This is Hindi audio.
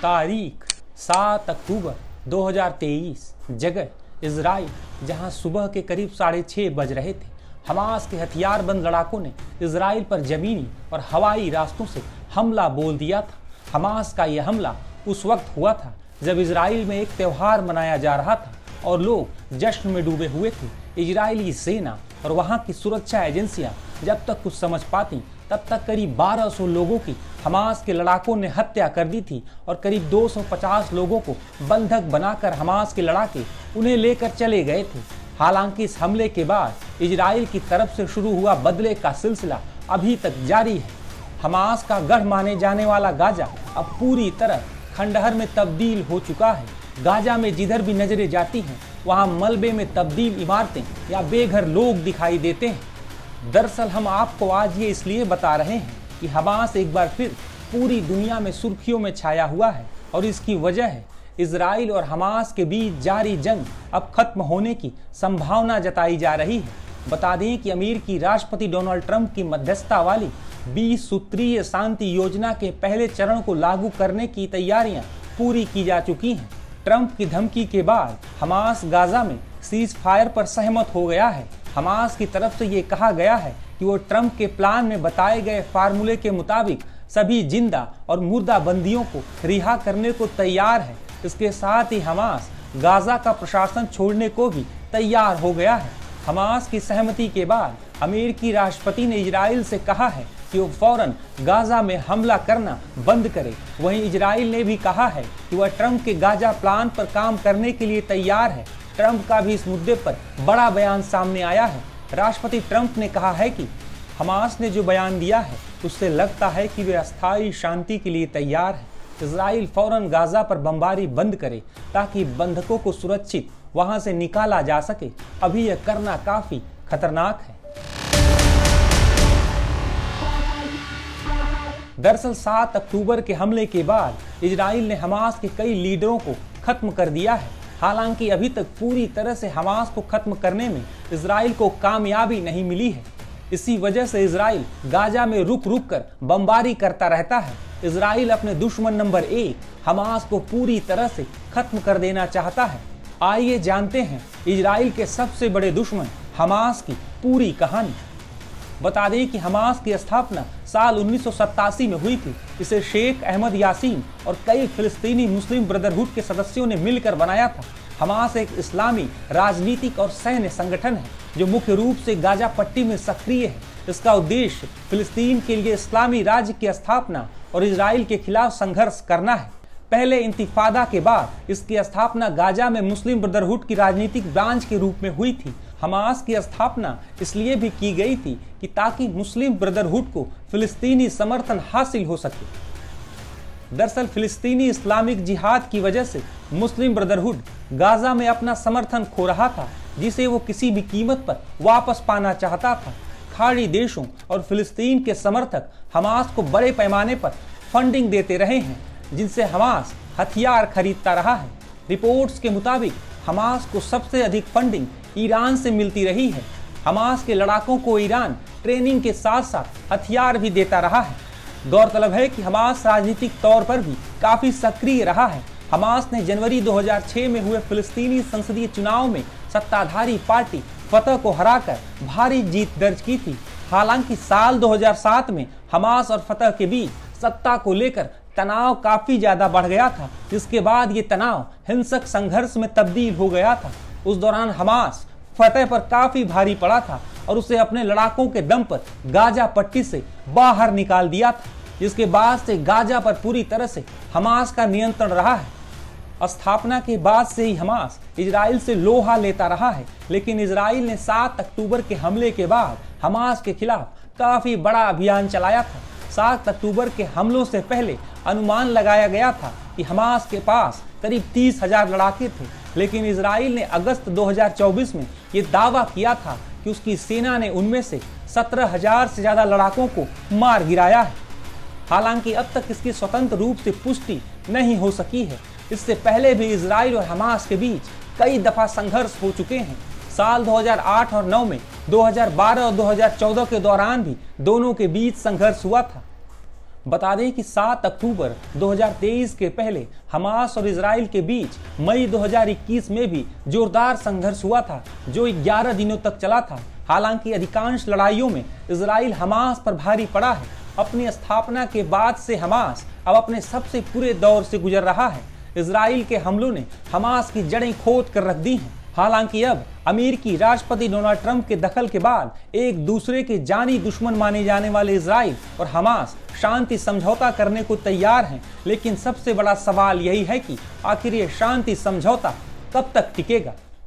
तारीख 7 अक्टूबर 2023। जगह इजराइल, जहां सुबह के करीब 6:30 बज रहे थे। हमास के हथियारबंद लड़ाकों ने इजराइल पर जमीनी और हवाई रास्तों से हमला बोल दिया था। हमास का यह हमला उस वक्त हुआ था जब इजराइल में एक त्यौहार मनाया जा रहा था और लोग जश्न में डूबे हुए थे। इजरायली सेना और वहां की सुरक्षा एजेंसियां जब तक कुछ समझ पाती तब तक करीब 1200 लोगों की हमास के लड़ाकों ने हत्या कर दी थी और करीब 250 लोगों को बंधक बनाकर हमास के लड़ाके उन्हें लेकर चले गए थे। हालांकि इस हमले के बाद इजराइल की तरफ से शुरू हुआ बदले का सिलसिला अभी तक जारी है। हमास का गढ़ माने जाने वाला गाजा अब पूरी तरह खंडहर में तब्दील हो चुका है। गाजा में जिधर भी नजरें जाती हैं वहां मलबे में तब्दील इमारतें या बेघर लोग दिखाई देते हैं। दरअसल हम आपको आज ये इसलिए बता रहे हैं कि हमास एक बार फिर पूरी दुनिया में सुर्खियों में छाया हुआ है और इसकी वजह है इजराइल और हमास के बीच जारी जंग अब खत्म होने की संभावना जताई जा रही है। बता दें कि अमेरिकी राष्ट्रपति डोनाल्ड ट्रंप की मध्यस्थता वाली 20 सूत्रीय शांति योजना के पहले चरण को लागू करने की तैयारियां पूरी की जा चुकी हैं। ट्रंप की धमकी के बाद हमास गाजा में सीज फायर पर सहमत हो गया है। हमास की तरफ से ये कहा गया है कि वो ट्रंप के प्लान में बताए गए फार्मूले के मुताबिक सभी जिंदा और मुर्दा बंदियों को रिहा करने को तैयार है। इसके साथ ही हमास गाजा का प्रशासन छोड़ने को भी तैयार हो गया है। हमास की सहमति के बाद अमेरिकी राष्ट्रपति ने इजराइल से कहा है कि वो फौरन गाजा में हमला करना बंद करे। वहीं इजराइल ने भी कहा है कि वह ट्रंप के गाजा प्लान पर काम करने के लिए तैयार है। ट्रंप का भी इस मुद्दे पर बड़ा बयान सामने आया है। राष्ट्रपति ट्रंप ने कहा है कि हमास ने जो बयान दिया है उससे लगता है कि वे अस्थायी शांति के लिए तैयार है। इजराइल फौरन गाजा पर बमबारी बंद करे ताकि बंधकों को सुरक्षित वहां से निकाला जा सके। अभी यह करना काफी खतरनाक है। दरअसल 7 अक्टूबर के हमले के बाद इजराइल ने हमास के कई लीडरों को खत्म कर दिया है। हालांकि अभी तक पूरी तरह से हमास को खत्म करने में इजराइल को कामयाबी नहीं मिली है। इसी वजह से इजराइल गाजा में रुक रुक कर बमबारी करता रहता है। इजराइल अपने दुश्मन नंबर 1 हमास को पूरी तरह से खत्म कर देना चाहता है। आइए जानते हैं इजराइल के सबसे बड़े दुश्मन हमास की पूरी कहानी। बता दें कि हमास की स्थापना साल 1987 में हुई थी। इसे शेख अहमद यासीन और कई फिलिस्तीनी मुस्लिम ब्रदरहुड के सदस्यों ने मिलकर बनाया था। हमास एक इस्लामी राजनीतिक और सैन्य संगठन है जो मुख्य रूप से गाजा पट्टी में सक्रिय है। इसका उद्देश्य फिलिस्तीन के लिए इस्लामी राज्य की स्थापना और इजराइल के खिलाफ संघर्ष करना है। पहले इंतिफादा के बाद इसकी स्थापना गाजा में मुस्लिम ब्रदरहुड की राजनीतिक ब्रांच के रूप में हुई थी। हमास की स्थापना इसलिए भी की गई थी कि ताकि मुस्लिम ब्रदरहुड को फिलिस्तीनी समर्थन हासिल हो सके। दरअसल फिलिस्तीनी इस्लामिक जिहाद की वजह से मुस्लिम ब्रदरहुड गाजा में अपना समर्थन खो रहा था, जिसे वो किसी भी कीमत पर वापस पाना चाहता था। खाड़ी देशों और फिलिस्तीन के समर्थक हमास को बड़े पैमाने पर फंडिंग देते रहे हैं, जिनसे हमास हथियार खरीदता रहा है। रिपोर्ट्स के मुताबिक हमास को सबसे अधिक फंडिंग ईरान से मिलती रही है। हमास के लड़ाकों को ईरान ट्रेनिंग के साथ साथ हथियार भी देता रहा है। गौरतलब है कि हमास राजनीतिक तौर पर भी काफी सक्रिय रहा है। हमास ने जनवरी 2006 में हुए फिलिस्तीनी संसदीय चुनाव में सत्ताधारी पार्टी फतह को हराकर भारी जीत दर्ज की थी। हालांकि साल 2007 में हमास और फतह के बीच सत्ता को लेकर तनाव काफी ज्यादा बढ़ गया था, जिसके बाद ये तनाव हिंसक संघर्ष में तब्दील हो गया था। उस दौरान हमास फतह पर काफी भारी पड़ा था और उसे अपने लड़ाकों के दम पर गाजा पट्टी से बाहर निकाल दिया था, जिसके बाद से गाजा पर पूरी तरह से हमास का नियंत्रण रहा है। स्थापना के बाद से ही हमास इजराइल से लोहा लेता रहा है, लेकिन इजराइल ने 7 अक्टूबर के हमले के बाद हमास के खिलाफ काफी बड़ा अभियान चलाया था। 7 अक्टूबर के हमलों से पहले अनुमान लगाया गया था कि हमास के पास करीब 30,000 लड़ाके थे, लेकिन इजराइल ने अगस्त 2024 में ये दावा किया था कि उसकी सेना ने उनमें से 17,000 से ज्यादा लड़ाकों को मार गिराया है। हालांकि अब तक इसकी स्वतंत्र रूप से पुष्टि नहीं हो सकी है। इससे पहले भी इजराइल और हमास के बीच कई दफा संघर्ष हो चुके हैं। साल 2008 और 9 में, 2012 और 2014 के दौरान भी दोनों के बीच संघर्ष हुआ था। बता दें कि 7 अक्टूबर 2023 के पहले हमास और इजराइल के बीच मई 2021 में भी जोरदार संघर्ष हुआ था, जो 11 दिनों तक चला था। हालांकि अधिकांश लड़ाइयों में इजराइल हमास पर भारी पड़ा है। अपनी स्थापना के बाद से हमास अब अपने सबसे बुरे दौर से गुजर रहा है। इजराइल के हमलों ने हमास की जड़ें खोद कर रख दी हैं। हालांकि अब अमेरिकी राष्ट्रपति डोनाल्ड ट्रंप के दखल के बाद एक दूसरे के जानी दुश्मन माने जाने वाले इजराइल और हमास शांति समझौता करने को तैयार हैं। लेकिन सबसे बड़ा सवाल यही है कि आखिर ये शांति समझौता कब तक टिकेगा।